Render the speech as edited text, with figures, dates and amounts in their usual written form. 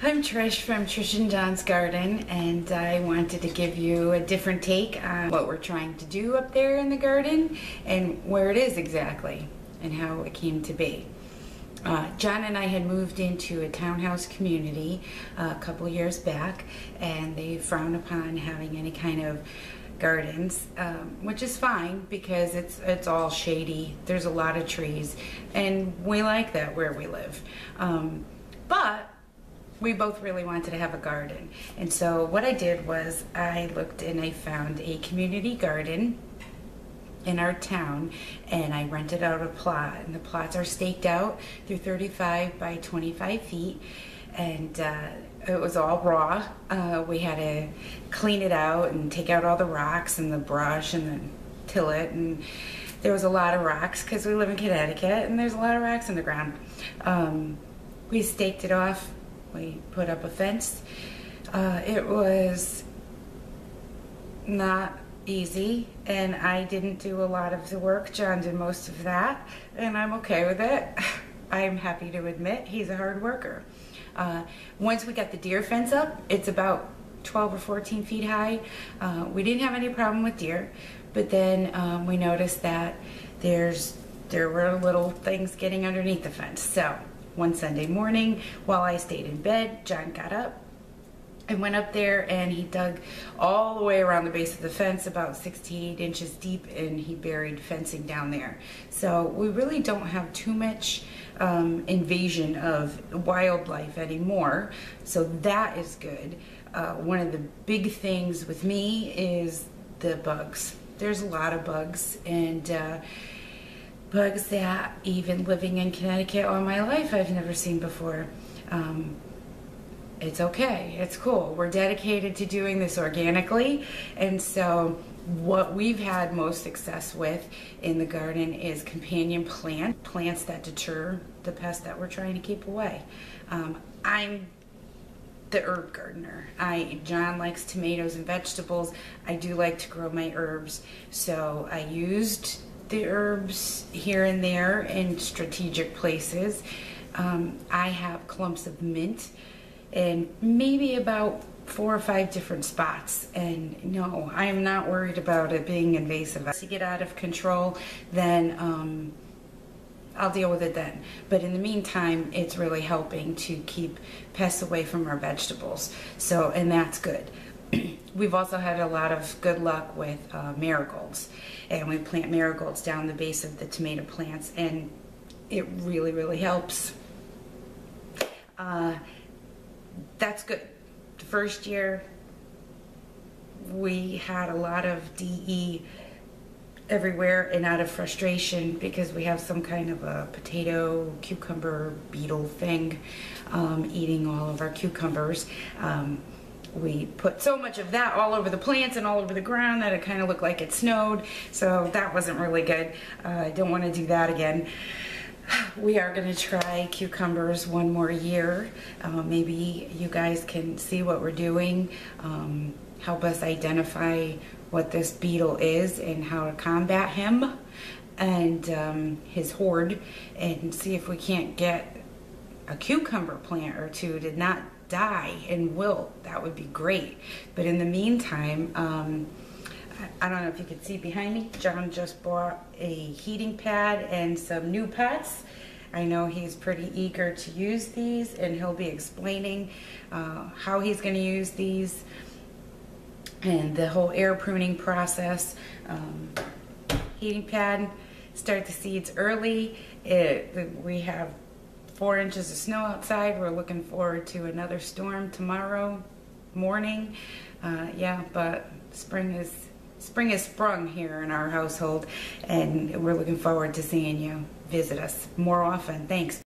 I'm Trish from Trish and John's Garden, and I wanted to give you a different take on what we're trying to do up there in the garden and where it is exactly and how it came to be. John and I had moved into a townhouse community a couple years back, and they frown upon having any kind of gardens, which is fine because it's all shady. There's a lot of trees, and we like that where we live. But we both really wanted to have a garden, and so what I did was I looked and I found a community garden in our town, and I rented out a plot, and the plots are staked out. They're 35 by 25 feet, and it was all raw. We had to clean it out and take out all the rocks and the brush and then till it, and there was a lot of rocks because we live in Connecticut and there's a lot of rocks in the ground. We staked it off. We put up a fence. It was not easy, and I didn't do a lot of the work. John did most of that, and I'm okay with it. I'm happy to admit he's a hard worker. Once we got the deer fence up, it's about 12 or 14 feet high. We didn't have any problem with deer, but then we noticed that there were little things getting underneath the fence. So one Sunday morning, while I stayed in bed, John got up and went up there, and he dug all the way around the base of the fence, about 6 to 8 inches deep, and he buried fencing down there. So we really don't have too much invasion of wildlife anymore, so that is good. One of the big things with me is the bugs. There's a lot of bugs, and bugs that even living in Connecticut all my life I've never seen before. It's okay, it's cool. We're dedicated to doing this organically, and so what we've had most success with in the garden is companion plants that deter the pests that we're trying to keep away. I'm the herb gardener. John likes tomatoes and vegetables. I do like to grow my herbs, so I used the herbs here and there in strategic places. I have clumps of mint in maybe about 4 or 5 different spots, and no, I am not worried about it being invasive. If you get out of control, then I'll deal with it then. But in the meantime, it's really helping to keep pests away from our vegetables. So, and that's good. We've also had a lot of good luck with marigolds, and we plant marigolds down the base of the tomato plants, and it really, really helps. That's good. The first year we had a lot of DE everywhere, and out of frustration because we have some kind of a potato cucumber beetle thing eating all of our cucumbers. We put so much of that all over the plants and all over the ground that it kind of looked like it snowed, so that wasn't really good. I don't want to do that again. We are going to try cucumbers one more year. Maybe you guys can see what we're doing, help us identify what this beetle is and how to combat him and his horde, and see if we can't get a cucumber plant or two to not die and wilt. That would be great. But in the meantime, I don't know if you can see behind me, John just bought a heating pad and some new pots. I know he's pretty eager to use these, and he'll be explaining how he's going to use these and the whole air pruning process. Heating pad, start the seeds early. We have 4 inches of snow outside. We're looking forward to another storm tomorrow morning. Yeah, but spring is sprung here in our household, and we're looking forward to seeing you visit us more often. Thanks.